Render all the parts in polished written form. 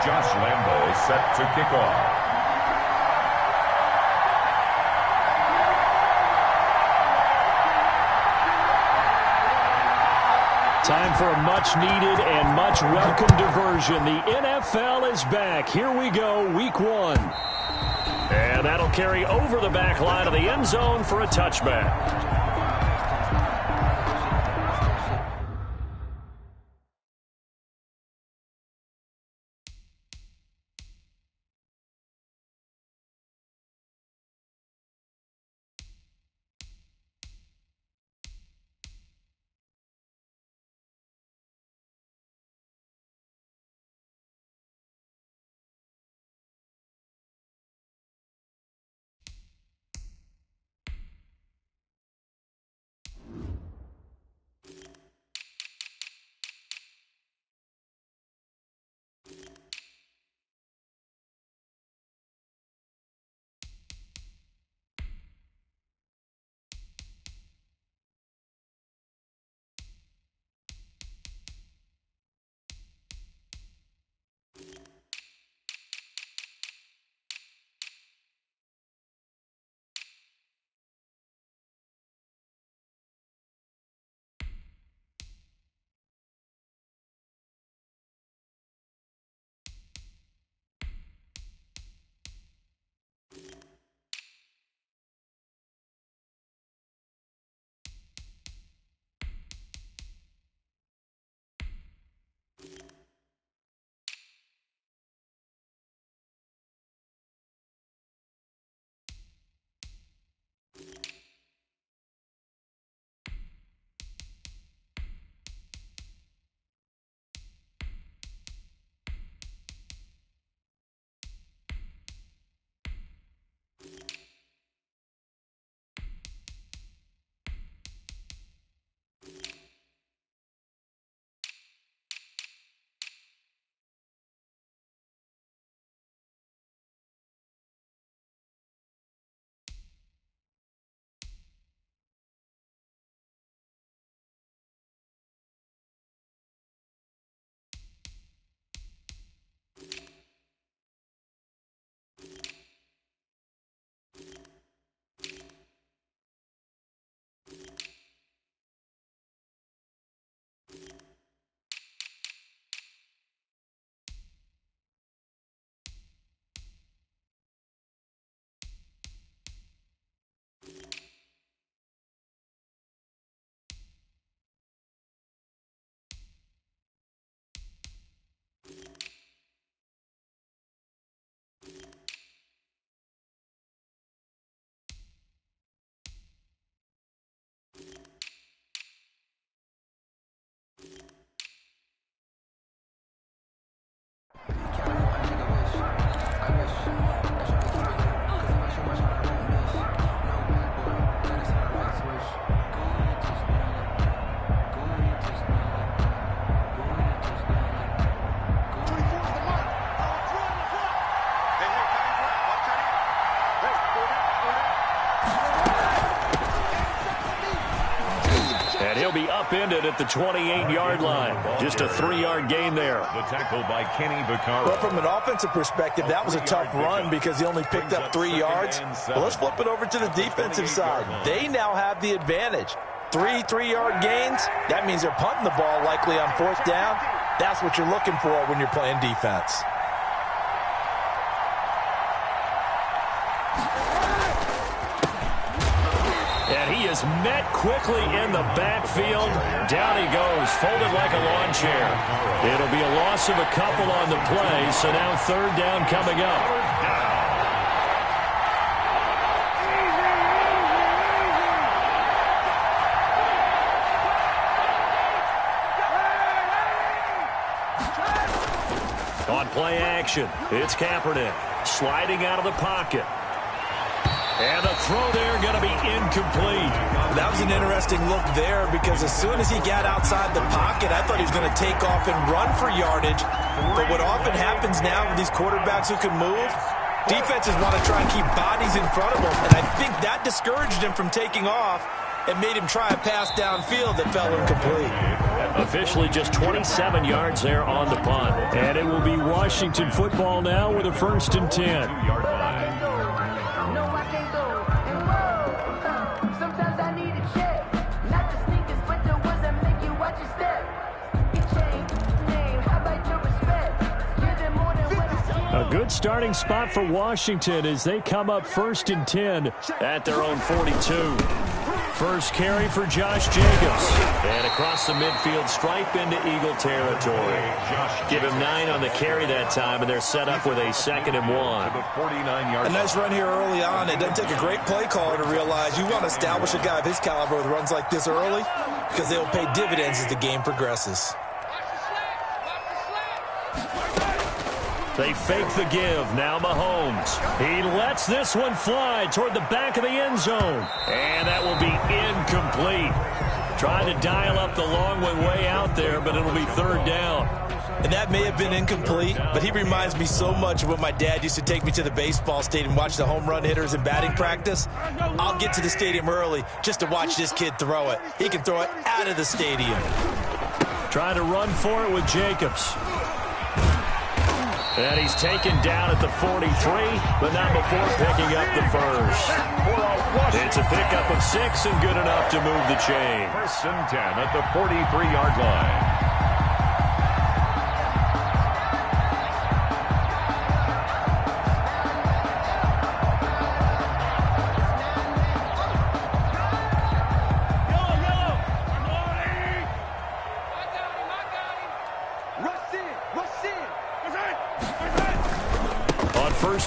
Josh Lambo is set to kick off. Time for a much-needed and much-welcome diversion. The NFL is back. Here we go, Week 1. And that'll carry over the back line of the end zone for a touchback. Be upended at the 28-yard line. Just a 3-yard gain there. The tackle by Kenny Vaccaro. Well, from an offensive perspective, that was a tough run because he only picked up 3 yards. Well, let's flip it over to the defensive side. They now have the advantage. 3-3-yard gains, that means they're punting the ball likely on 4th down. That's what you're looking for when you're playing defense. Met quickly in the backfield. Down he goes, folded like a lawn chair. It'll be a loss of a couple on the play, so now 3rd down coming up. On play action, it's Kaepernick sliding out of the pocket. And the throw there going to be incomplete. That was an interesting look there because as soon as he got outside the pocket, I thought he was going to take off and run for yardage. But what often happens now with these quarterbacks who can move, defenses want to try and keep bodies in front of them. And I think that discouraged him from taking off and made him try a pass downfield that fell incomplete. Officially just 27 yards there on the punt. And it will be Washington football now with a 1st and 10. 2-yard line. A good starting spot for Washington as they come up 1st and 10 at their own 42. First carry for Josh Jacobs. And across the midfield stripe into Eagle territory. Give him 9 on the carry that time, and they're set up with a 2nd and 1. A nice run here early on. It doesn't take a great play caller to realize you want to establish a guy of his caliber with runs like this early because they will pay dividends as the game progresses. They fake the give. Now Mahomes. He lets this one fly toward the back of the end zone. And that will be incomplete. Trying to dial up the long one way out there, but it'll be 3rd down. And that may have been incomplete, but he reminds me so much of when my dad used to take me to the baseball stadium and watch the home run hitters in batting practice. I'll get to the stadium early just to watch this kid throw it. He can throw it out of the stadium. Trying to run for it with Jacobs. And he's taken down at the 43, but not before picking up the first. It's a pickup of 6 and good enough to move the chain. 1st and 10 at the 43-yard line.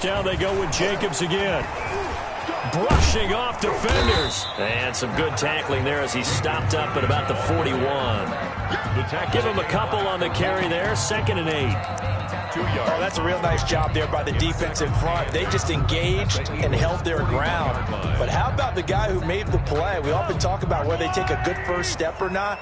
Down they go with Jacobs again. Brushing off defenders. And some good tackling there as he stopped up at about the 41. Give him a couple on the carry there. 2nd and 8. 2 yards. Oh, that's a real nice job there by the defensive front. They just engaged and held their ground. But how about the guy who made the play? We often talk about whether they take a good first step or not.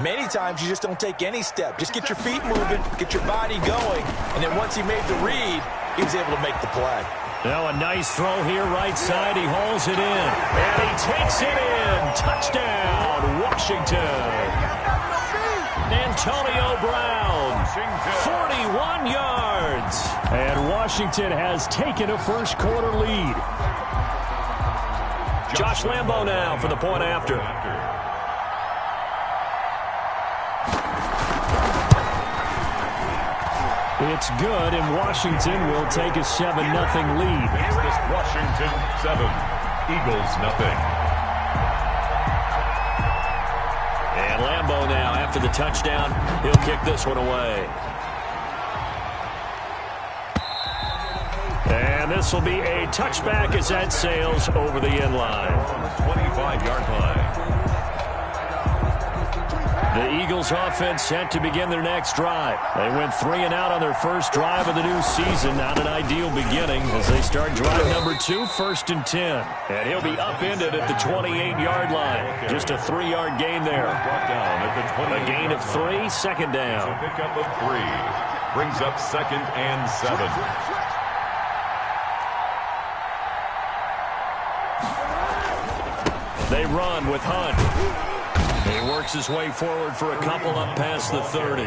Many times you just don't take any step. Just get your feet moving, get your body going, and then once he made the read, he was able to make the play. Now a nice throw here right side. He hauls it in. And he takes it in. Touchdown, Washington. Antonio Brown, 41 yards. And Washington has taken a first quarter lead. Josh Lambo now for the point after. It's good, and Washington will take a 7-0 lead. It's Washington 7, Eagles nothing. And Lambo now, after the touchdown, he'll kick this one away. And this will be a touchback as that sails over the end line. 25-yard line. The Eagles offense set to begin their next drive. They went 3 and out on their first drive of the new season. Not an ideal beginning as they start drive number 2, 1st and 10. And he'll be upended at the 28-yard line. Just a 3-yard gain there. A gain of 3, 2nd down. A pickup of 3. Brings up 2nd and 7. They run with Hunt. He works his way forward for a couple up past the 30.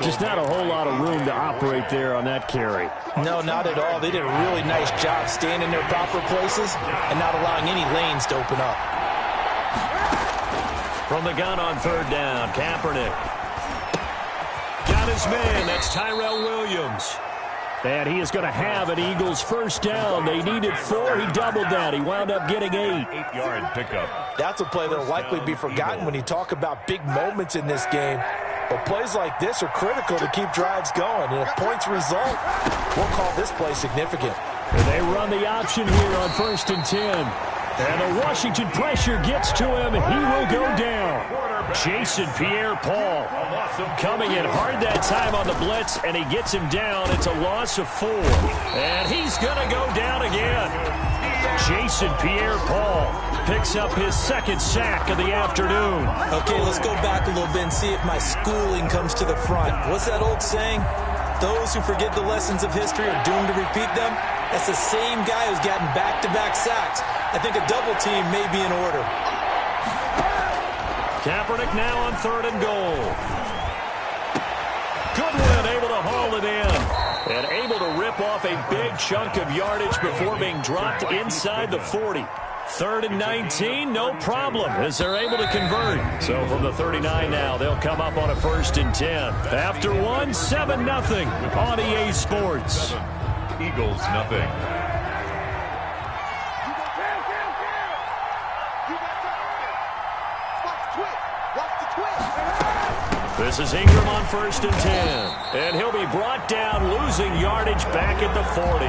Just not a whole lot of room to operate there on that carry. No, not at all. They did a really nice job staying in their proper places and not allowing any lanes to open up. From the gun on 3rd down, Kaepernick. Got his man. That's Tyrell Williams. And he is going to have an Eagles first down. They needed 4. He doubled that. He wound up getting 8. 8-yard pickup. That's a play that will likely be forgotten when you talk about big moments in this game. But plays like this are critical to keep drives going. And if points result, we'll call this play significant. And they run the option here on 1st and 10. And the Washington pressure gets to him. He will go down. Jason Pierre-Paul coming in hard that time on the blitz, and he gets him down. It's a loss of 4. And he's going to go down again. Jason Pierre-Paul picks up his 2nd sack of the afternoon. Okay, let's go back a little bit and see if my schooling comes to the front. What's that old saying? Those who forget the lessons of history are doomed to repeat them. That's the same guy who's gotten back-to-back sacks. I think a double team may be in order. Kaepernick now on 3rd and goal. Goodwin able to haul it in and able to rip off a big chunk of yardage before being dropped inside the 40. 3rd and 19, no problem, as they're able to convert. So from the 39 now, they'll come up on a 1st and 10. After one, 7-0 on EA Sports. Eagles, nothing. This is Ingram on 1st and 10. And he'll be brought down, losing yardage back at the 40.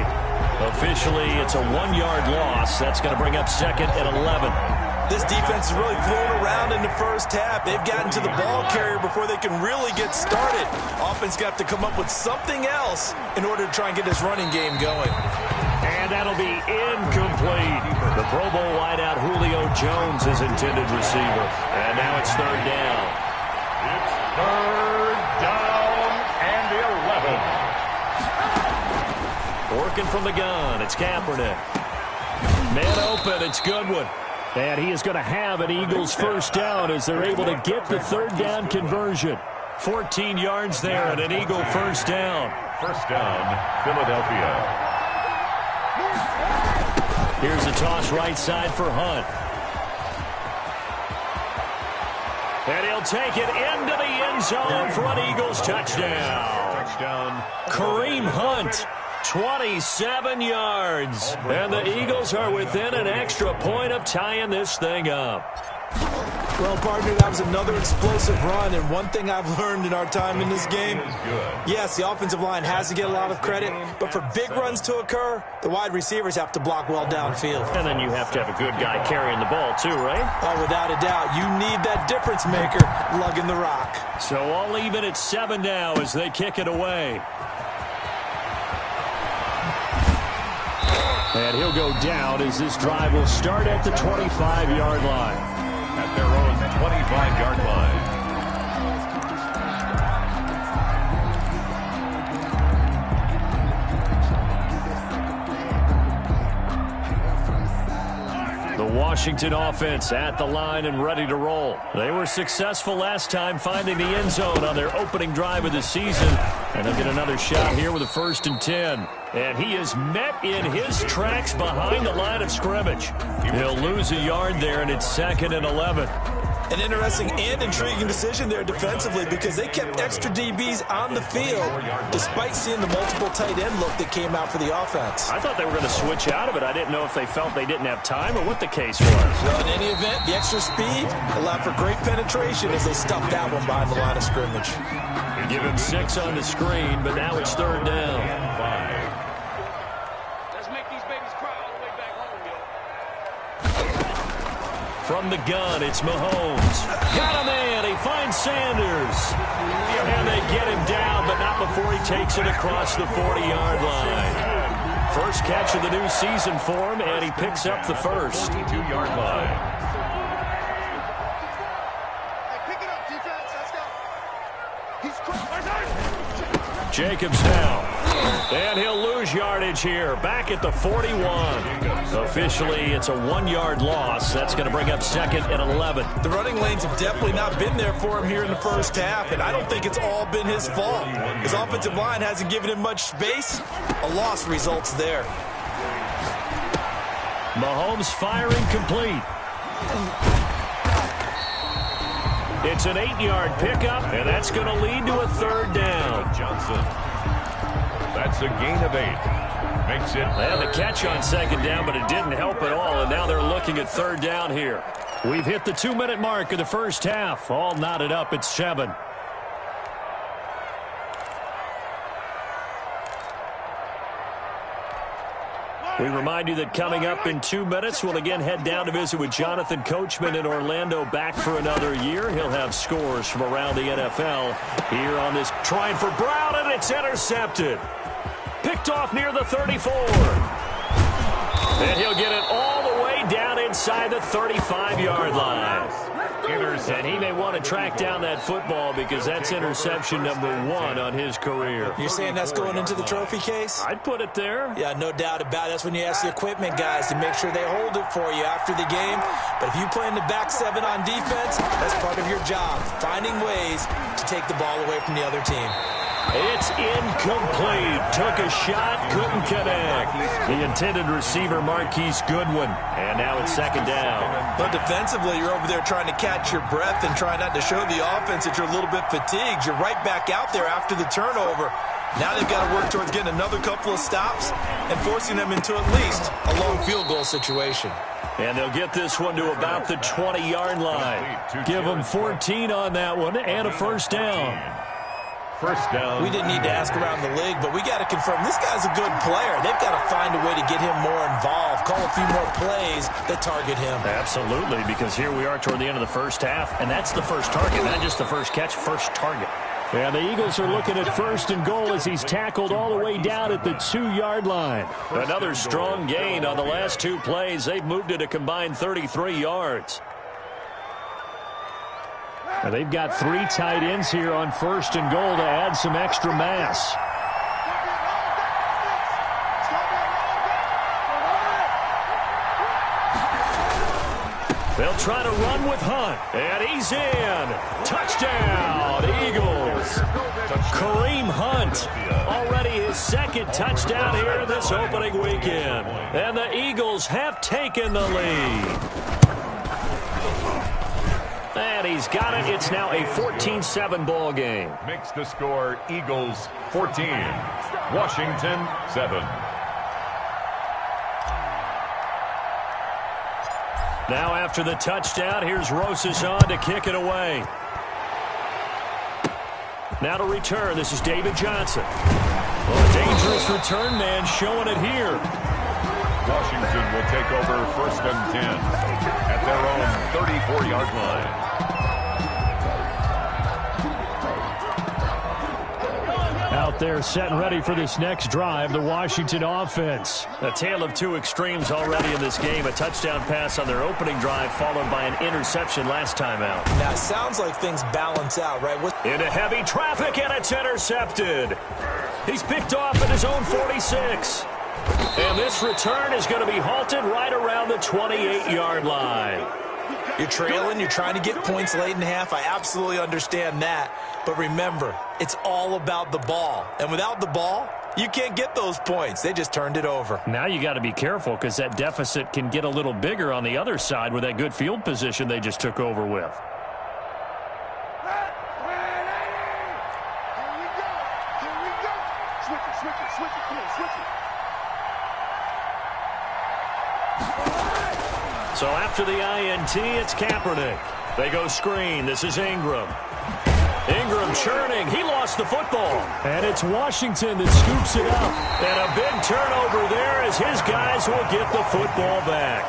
Officially, it's a 1-yard loss. That's going to bring up 2nd and 11. This defense is really flown around in the first half. They've gotten to the ball carrier before they can really get started. Offense got to come up with something else in order to try and get this running game going. And that'll be incomplete. The Pro Bowl wideout Julio Jones is intended receiver. And now it's 3rd down. It's 3rd down and 11. Working from the gun, it's Kaepernick. Man open, it's Goodwin. And he is going to have an Eagles 1st down as they're able to get the 3rd down conversion. 14 yards there and an Eagle 1st down. 1st down, Philadelphia. Here's a toss right side for Hunt. And he'll take it into the end zone for an Eagles touchdown. Kareem Hunt, 27 yards. And the Eagles are within an extra point of tying this thing up. Well, partner, that was another explosive run, and one thing I've learned in our time in this game, yes, the offensive line has to get a lot of credit, but for big runs to occur, the wide receivers have to block well downfield. And then you have to have a good guy carrying the ball too, right? Oh, without a doubt. You need that difference maker lugging the rock. So all even at 7 now as they kick it away. And he'll go down as this drive will start at the 25-yard line. At their own 25-yard line. The Washington offense at the line and ready to roll. They were successful last time finding the end zone on their opening drive of the season. And they'll get another shot here with a 1st and 10. And he is met in his tracks behind the line of scrimmage. He'll lose a yard there, and it's 2nd and 11. An interesting and intriguing decision there defensively because they kept extra DBs on the field despite seeing the multiple tight end look that came out for the offense. I thought they were going to switch out of it. I didn't know if they felt they didn't have time or what the case was. Well, in any event, the extra speed allowed for great penetration as they stuffed that one behind the line of scrimmage. They give him 6 on the screen, but now it's 3rd down. From the gun, it's Mahomes. Got him in. He finds Sanders. And they get him down, but not before he takes it across the 40-yard line. First catch of the new season for him, and he picks up the first. 2-yard line. Jacobs now. And he'll lose yardage here. Back at the 41. Officially, it's a 1-yard loss. That's going to bring up 2nd and 11. The running lanes have definitely not been there for him here in the first half, and I don't think it's all been his fault. His offensive line hasn't given him much space. A loss results there. Mahomes firing complete. It's an 8-yard pickup, and that's going to lead to a 3rd down. Johnson. That's a gain of 8. Makes it. They had the catch on 2nd down, but it didn't help at all, and now they're looking at 3rd down here. We've hit the 2-minute mark of the first half. All knotted up at 7. We remind you that coming up in 2 minutes, we'll again head down to visit with Jonathan Coachman in Orlando, back for another year. He'll have scores from around the NFL here on this trying for Brown, and it's intercepted. Picked off near the 34. And he'll get it all the way down inside the 35-yard line. And he may want to track down that football because that's interception number 1 on his career. You're saying that's going into the trophy case? I'd put it there. Yeah, no doubt about it. That's when you ask the equipment guys to make sure they hold it for you after the game. But if you play in the back 7 on defense, that's part of your job, finding ways to take the ball away from the other team. It's incomplete. Took a shot, couldn't connect. The intended receiver, Marquise Goodwin. And now it's second down. But defensively, you're over there trying to catch your breath and try not to show the offense that you're a little bit fatigued. You're right back out there after the turnover. Now they've got to work towards getting another couple of stops and forcing them into at least a long field goal situation. And they'll get this one to about the 20-yard line. Give them 14 on that one and a first down. First down. We didn't need to ask around the league, but we got to confirm this guy's a good player. They've got to find a way to get him more involved, call a few more plays that target him. Absolutely, because here we are toward the end of the first half, and that's the first target, not just the first catch, first target. And the Eagles are looking at first and goal as he's tackled all the way down at the 2-yard line. Another strong gain on the last 2 plays. They've moved it a combined 33 yards. Now they've got 3 tight ends here on first and goal to add some extra mass. They'll try to run with Hunt. And he's in. Touchdown, Eagles. Kareem Hunt. Already his 2nd touchdown here this opening weekend. And the Eagles have taken the lead. And he's got it. It's now a 14-7 ball game. Makes the score Eagles 14, Washington 7. Now after the touchdown, here's Rosas on to kick it away. Now to return, this is David Johnson. Well, a dangerous return man showing it here. Washington will take over first and 10 at their own 34-yard line. Out there set and ready for this next drive, the Washington offense. A tale of 2 extremes already in this game. A touchdown pass on their opening drive followed by an interception last time out. Now, it sounds like things balance out, right? Into heavy traffic, and it's intercepted. He's picked off at his own 46. And this return is going to be halted right around the 28-yard line. You're trailing, you're trying to get points late in the half. I absolutely understand that. But remember, it's all about the ball. And without the ball, you can't get those points. They just turned it over. Now you got to be careful because that deficit can get a little bigger on the other side with that good field position they just took over with. So after the INT, it's Kaepernick. They go screen. This is Ingram. Ingram churning. He lost the football. And it's Washington that scoops it up. And a big turnover there as his guys will get the football back.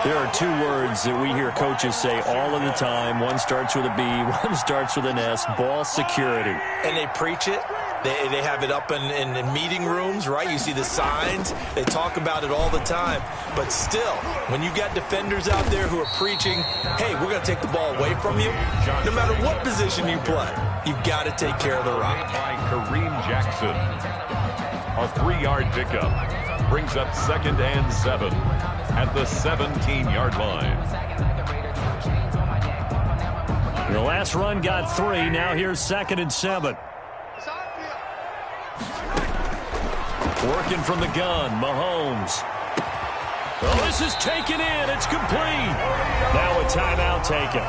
There are 2 words that we hear coaches say all of the time. One starts with a B, one starts with an S. Ball security. And they preach it. They have it up in meeting rooms, right? You see the signs. They talk about it all the time. But still, when you've got defenders out there who are preaching, hey, we're going to take the ball away from you, no matter what position you play, you've got to take care of the rock. By Kareem Jackson. A 3-yard pickup brings up 2nd and 7 at the 17-yard line. The last run got 3. Now here's 2nd and 7. Working from the gun, Mahomes. Oh, this is taken in. It's complete. Now a timeout taken.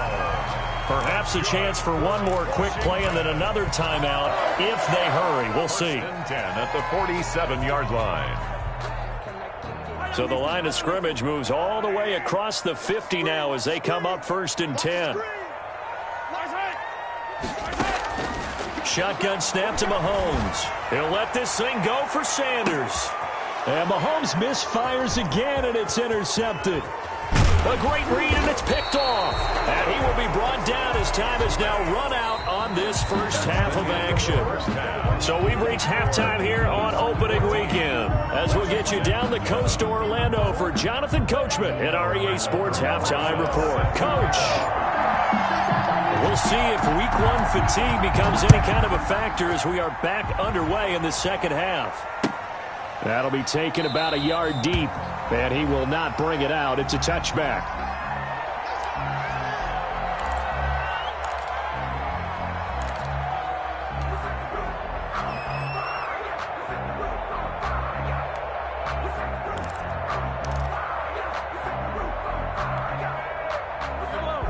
Perhaps a chance for one more quick play and then another timeout if they hurry. We'll see. 10 at the 47-yard line. So the line of scrimmage moves all the way across the 50 now as they come up 1st and 10. Shotgun snap to Mahomes. He'll let this thing go for Sanders. And Mahomes misfires again, and it's intercepted. A great read, and it's picked off. And he will be brought down as time has now run out on this first half of action. So we've reached halftime here on opening weekend. As we'll get you down the coast to Orlando for Jonathan Coachman at our EA Sports Halftime Report. Coach. We'll see if week one fatigue becomes any kind of a factor as we are back underway in the second half. That'll be taken about a yard deep, and he will not bring it out. It's a touchback.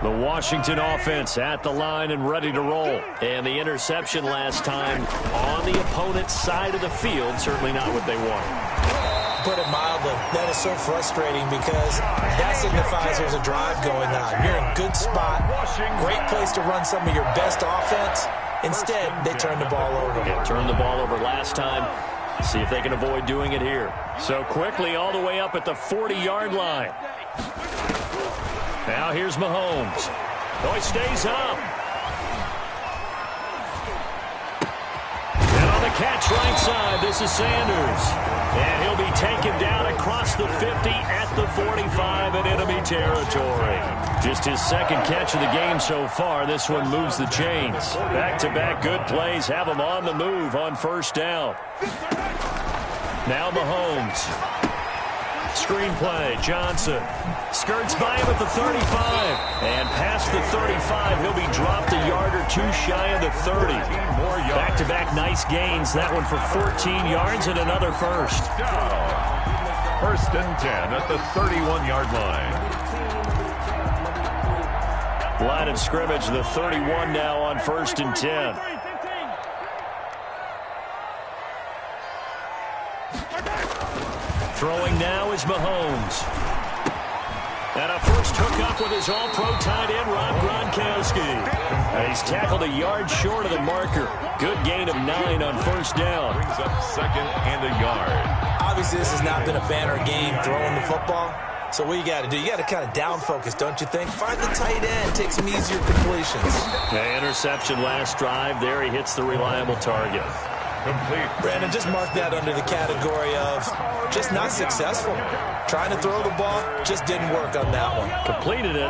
The Washington offense at the line and ready to roll. And the interception last time on the opponent's side of the field, certainly not what they wanted. Put it mildly, that is so frustrating because that signifies there's a drive going on. You're in a good spot, great place to run some of your best offense. Instead, they turn the ball over. Yeah, turned the ball over last time. See if they can avoid doing it here. So quickly all the way up at the 40-yard line. Now here's Mahomes. Oh, he stays up. And on the catch right side, this is Sanders. And he'll be taken down across the 50 at the 45 in enemy territory. Just his second catch of the game so far. This one moves the chains. Back-to-back good plays have him on the move on first down. Now Mahomes. Screen play, Johnson skirts by him at the 35. And past the 35, he'll be dropped a yard or two shy of the 30. Back-to-back nice gains. That one for 14 yards and another first. First and 10 at the 31-yard line. Line of scrimmage, the 31 now on first and 10. Throwing now is Mahomes. And a first hookup with his all-pro tight end, Rob Gronkowski. And he's tackled a yard short of the marker. Good gain of 9 on first down. Brings up second and a yard. Obviously, this has not been a banner game throwing the football. So what you got to do, you got to kind of down focus, don't you think? Find the tight end, take some easier completions. The interception last drive. There he hits the reliable target. Complete. Brandon, just mark that under the category of just not successful. Trying to throw the ball, just didn't work on that one. Completed it.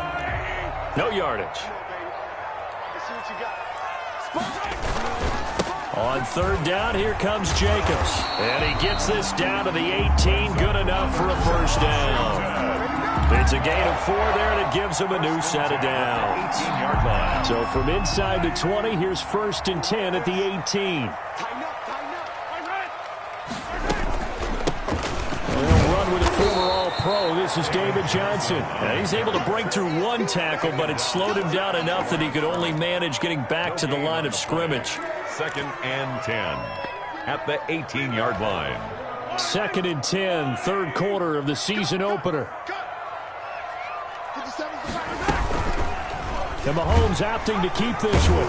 No yardage. On third down, here comes Jacobs. And he gets this down to the 18. Good enough for a first down. It's a gain of 4 there, and it gives him a new set of downs. 18-yard line. So from inside the 20, here's first and 10 at the 18. All-pro, this is David Johnson. And he's able to break through one tackle, but it slowed him down enough that he could only manage getting back to the line of scrimmage. Second and 10 at the 18-yard line. Second and 10, third quarter of the season opener. And Mahomes opting to keep this one.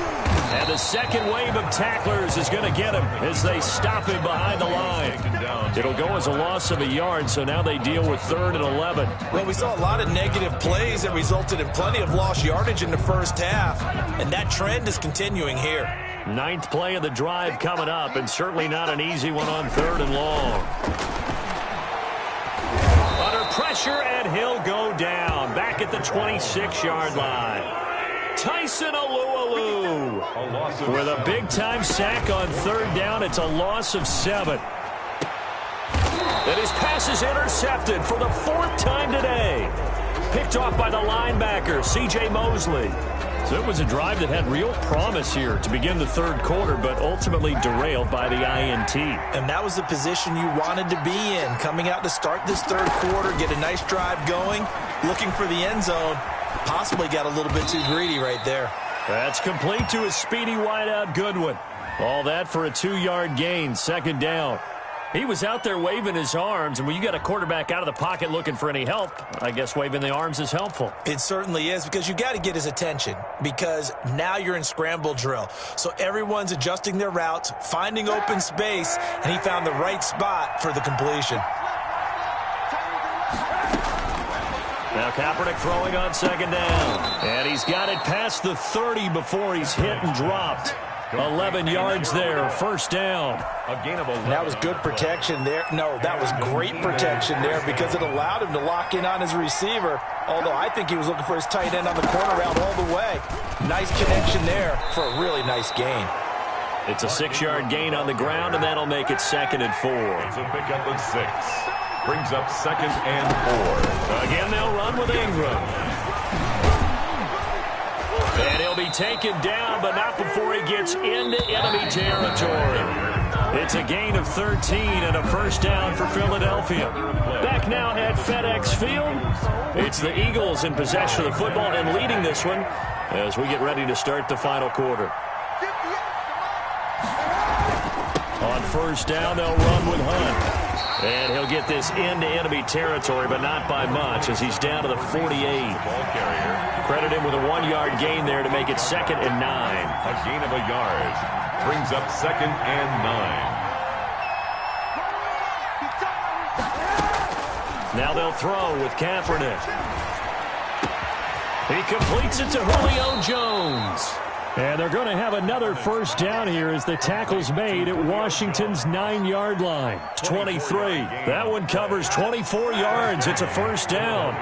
And the second wave of tacklers is going to get him as they stop him behind the line. It'll go as a loss of a yard, so now they deal with 3rd and 11. Well, we saw a lot of negative plays that resulted in plenty of lost yardage in the first half, and that trend is continuing here. 9th play of the drive coming up, and certainly not an easy one on 3rd and long. Under pressure, and he'll go down. Back at the 26-yard line. Tyson Alualu with a big-time sack on 3rd down. It's a loss of 7. And his pass is intercepted for the 4th time today. Picked off by the linebacker, C.J. Mosley. So it was a drive that had real promise here to begin the 3rd quarter, but ultimately derailed by the INT. And that was the position you wanted to be in, coming out to start this 3rd quarter, get a nice drive going, looking for the end zone. Possibly got a little bit too greedy right there. That's complete to a speedy wideout Goodwin. All that for a 2-yard gain, 2nd down. He was out there waving his arms, and when you got a quarterback out of the pocket looking for any help, I guess waving the arms is helpful. It certainly is, because you got to get his attention, because now you're in scramble drill. So everyone's adjusting their routes, finding open space, and he found the right spot for the completion. Now Kaepernick throwing on 2nd down. And he's got it past the 30 before he's hit and dropped. 11 yards there, first down. A gain of 11. That was good protection there. No, that was great protection there because it allowed him to lock in on his receiver, although I think he was looking for his tight end on the corner route all the way. Nice connection there for a really nice gain. It's a 6-yard gain on the ground, and that'll make it 2nd and 4. It's a pickup of 6. Brings up 2nd and 4. Again, they'll run with Ingram. And he'll be taken down, but not before he gets into enemy territory. It's a gain of 13 and a first down for Philadelphia. Back now at FedEx Field, it's the Eagles in possession of the football and leading this one as we get ready to start the final quarter. On first down, they'll run with Hunt. And he'll get this into enemy territory, but not by much as he's down to the 48. Credit him with a 1-yard gain there to make it 2nd and 9. A gain of a yard. Brings up 2nd and 9. Now they'll throw with Kaepernick. He completes it to Julio Jones. And they're going to have another first down here as the tackle's made at Washington's 9-yard line. 23. That one covers 24 yards. It's a first down.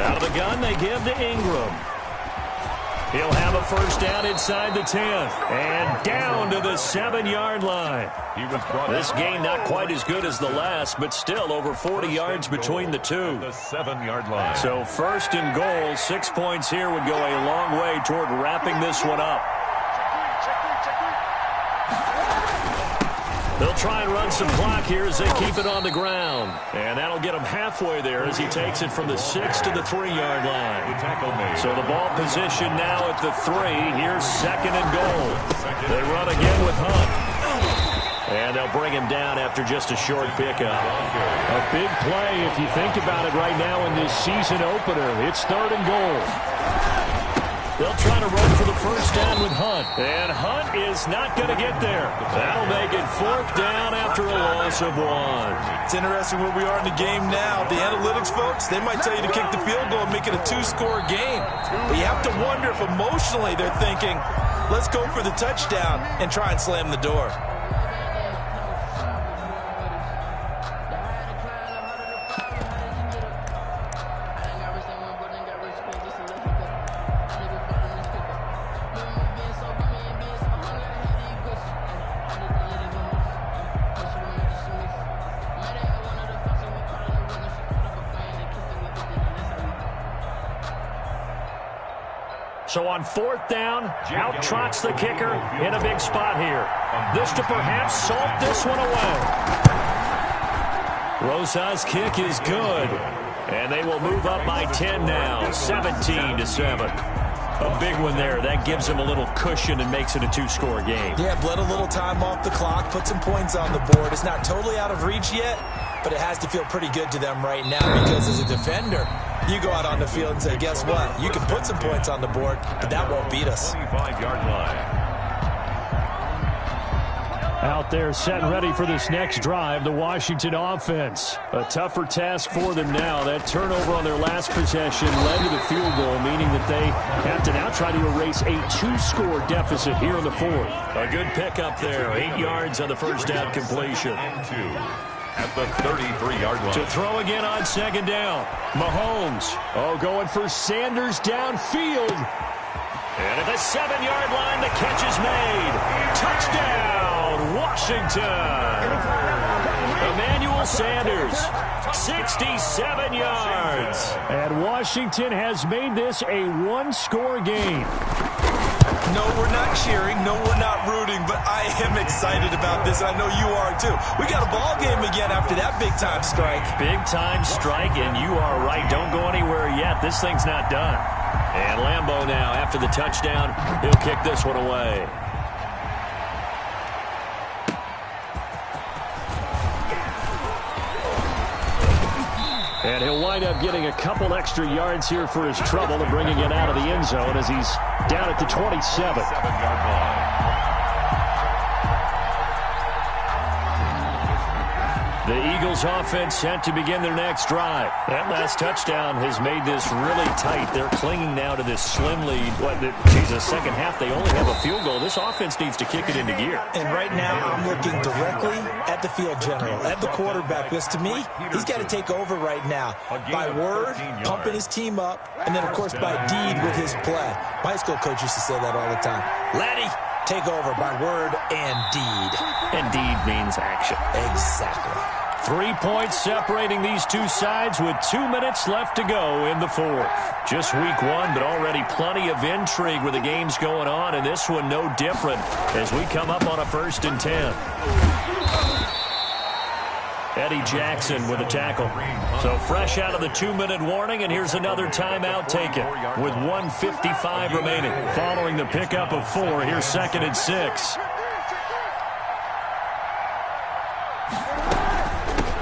Out of the gun, they give to Ingram. He'll have a first down inside the 10th. And down to the 7-yard line. This game not quite as good as the last, but still over 40 yards between the two. The 7-yard line. So first and goal, 6 points here would go a long way toward wrapping this one up. They'll try and run some clock here as they keep it on the ground. And that'll get him halfway there as he takes it from the 6 to the 3-yard line. So the ball position now at the 3. Here's 2nd and goal. They run again with Hunt. And they'll bring him down after just a short pickup. A big play if you think about it right now in this season opener. It's 3rd and goal. They'll try to run for the first down with Hunt. And Hunt is not going to get there. That'll make it 4th down after a loss of 1. It's interesting where we are in the game now. The analytics folks, they might tell you to kick the field goal and make it a 2-score game. But you have to wonder if emotionally they're thinking, let's go for the touchdown and try and slam the door. So on 4th down, out trots the kicker in a big spot here. This to perhaps salt this one away. Rosa's kick is good. And they will move up by 10 now, 17-7. A big one there. That gives them a little cushion and makes it a 2-score game. Yeah, bled a little time off the clock, put some points on the board. It's not totally out of reach yet, but it has to feel pretty good to them right now because as a defender, you go out on the field and say, guess what? You can put some points on the board, but that won't beat us. 25-yard line. Out there set and ready for this next drive, the Washington offense. A tougher task for them now. That turnover on their last possession led to the field goal, meaning that they have to now try to erase a 2-score deficit here in the 4th. A good pickup there. 8 yards on the first down completion. At the 33-yard line. To throw again on 2nd down. Mahomes. Going for Sanders downfield. And at the 7-yard line, the catch is made. Touchdown, Washington. Emmanuel Sanders, 67 yards. And Washington has made this a 1-score game. No, we're not cheering. No, we're not rooting, but I am excited about this, and I know you are too. We got a ball game again after that big-time strike. Big-time strike, and you are right. Don't go anywhere yet. This thing's not done. And Lambeau now, after the touchdown, he'll kick this one away. And he'll wind up getting a couple extra yards here for his trouble and bringing it out of the end zone as he's down at the 27. 7-yard line. The Eagles offense set to begin their next drive. That last touchdown has made this really tight. They're clinging now to this slim lead. Second half, they only have a field goal. This offense needs to kick it into gear. And right now, I'm looking directly at the field general, at the quarterback, because to me, he's got to take over right now. By word, pumping his team up, and then, of course, by deed with his play. My high school coach used to say that all the time. Laddie, take over by word and deed. And deed means action. Exactly. 3 points separating these two sides with 2 minutes left to go in the fourth. Just week one, but already plenty of intrigue with the games going on, and this one no different as we come up on a 1st and 10. Eddie Jackson with a tackle. So fresh out of the 2-minute warning, and here's another timeout taken with 1:55 remaining. Following the pickup of 4, here's 2nd and 6.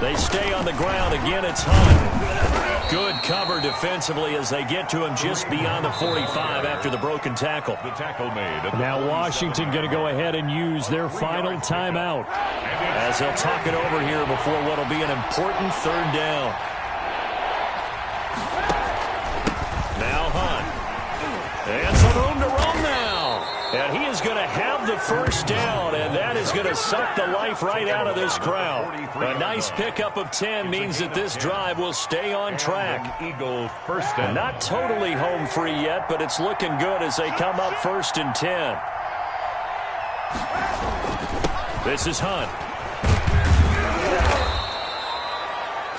They stay on the ground. Again, it's Hunt. Good cover defensively as they get to him just beyond the 45 after the broken tackle. The tackle made. Now Washington going to go ahead and use their final timeout, as they'll talk it over here before what will be an important 3rd down. Now Hunt. And some room to roam now. And he is going to have the 1st down, and that is going to suck the life right out of this crowd. A nice pickup of 10 means that this drive will stay on track. Eagles 1st down. Not totally home free yet, but it's looking good as they come up 1st and 10. This is Hunt.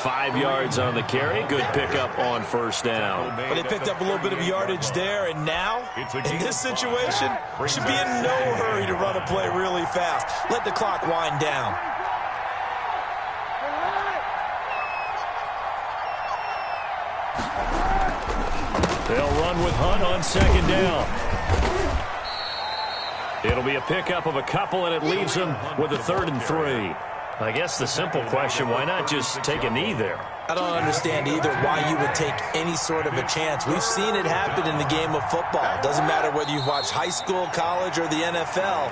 5 yards on the carry. Good pickup on 1st down. But they picked up a little bit of yardage there, and now, in this situation, should be in no hurry to run a play really fast. Let the clock wind down. They'll run with Hunt on 2nd down. It'll be a pickup of a couple, and it leaves them with a 3rd and 3. I guess the simple question, why not just take a knee there? I don't understand either why you would take any sort of a chance. We've seen it happen in the game of football. Doesn't matter whether you've watched high school, college, or the NFL.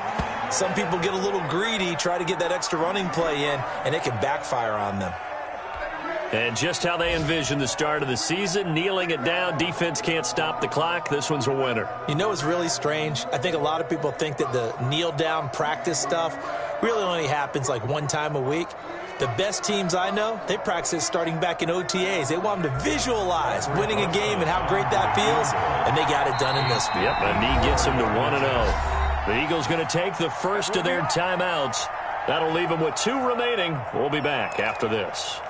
Some people get a little greedy, try to get that extra running play in, and it can backfire on them. And just how they envision the start of the season, kneeling it down, defense can't stop the clock. This one's a winner. You know what's really strange? I think a lot of people think that the kneel-down practice stuff really only happens like one time a week. The best teams I know, they practice it starting back in OTAs. They want them to visualize winning a game and how great that feels, and they got it done in this one. Yep, a knee gets them to 1-0. The Eagles going to take the first of their timeouts. That'll leave them with 2 remaining. We'll be back after this.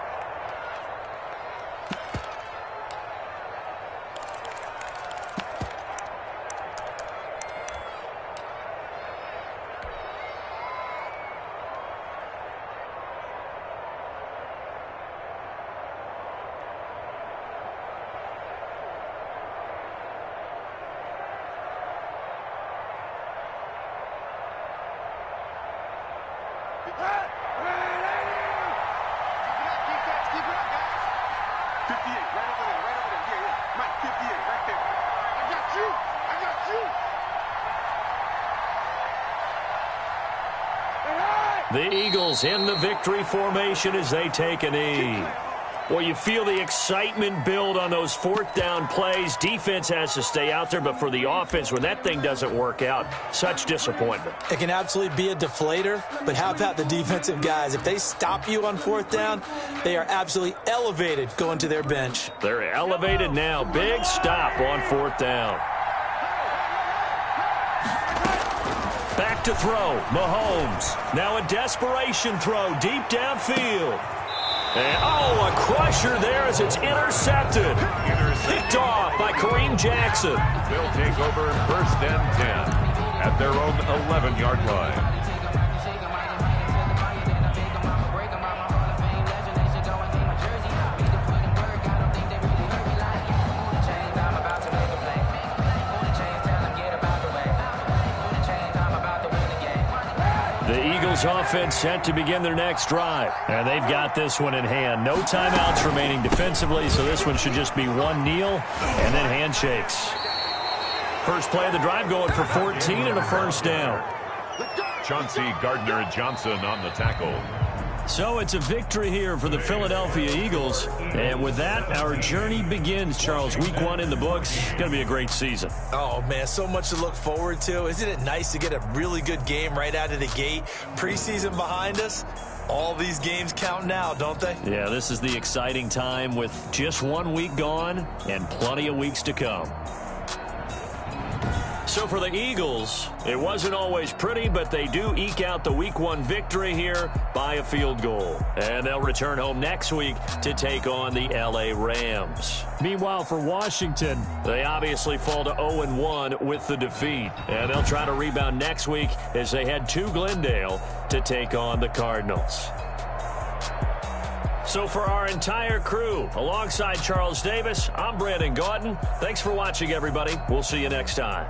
The Eagles in the victory formation as they take a knee. Well, you feel the excitement build on those 4th down plays. Defense has to stay out there, but for the offense, when that thing doesn't work out, such disappointment. It can absolutely be a deflator, but how about the defensive guys? If they stop you on 4th down, they are absolutely elevated going to their bench. They're elevated now. Big stop on 4th down. Back to throw, Mahomes. Now a desperation throw deep downfield. And, a crusher there as it's intercepted. Picked off by Kareem Jackson. They'll take over 1st and 10 at their own 11-yard line. Offense set to begin their next drive. And they've got this one in hand. No timeouts remaining defensively, so this one should just be 1 kneel and then handshakes. First play of the drive going for 14 and a 1st down. Chauncey Gardner-Johnson on the tackle. So it's a victory here for the Philadelphia Eagles. And with that, our journey begins, Charles. Week 1 in the books. Going to be a great season. Oh, man, so much to look forward to. Isn't it nice to get a really good game right out of the gate? Preseason behind us. All these games count now, don't they? Yeah, this is the exciting time with just 1 week gone and plenty of weeks to come. So for the Eagles, it wasn't always pretty, but they do eke out the Week 1 victory here by a field goal. And they'll return home next week to take on the L.A. Rams. Meanwhile, for Washington, they obviously fall to 0-1 with the defeat. And they'll try to rebound next week as they head to Glendale to take on the Cardinals. So for our entire crew, alongside Charles Davis, I'm Brandon Gaudin. Thanks for watching, everybody. We'll see you next time.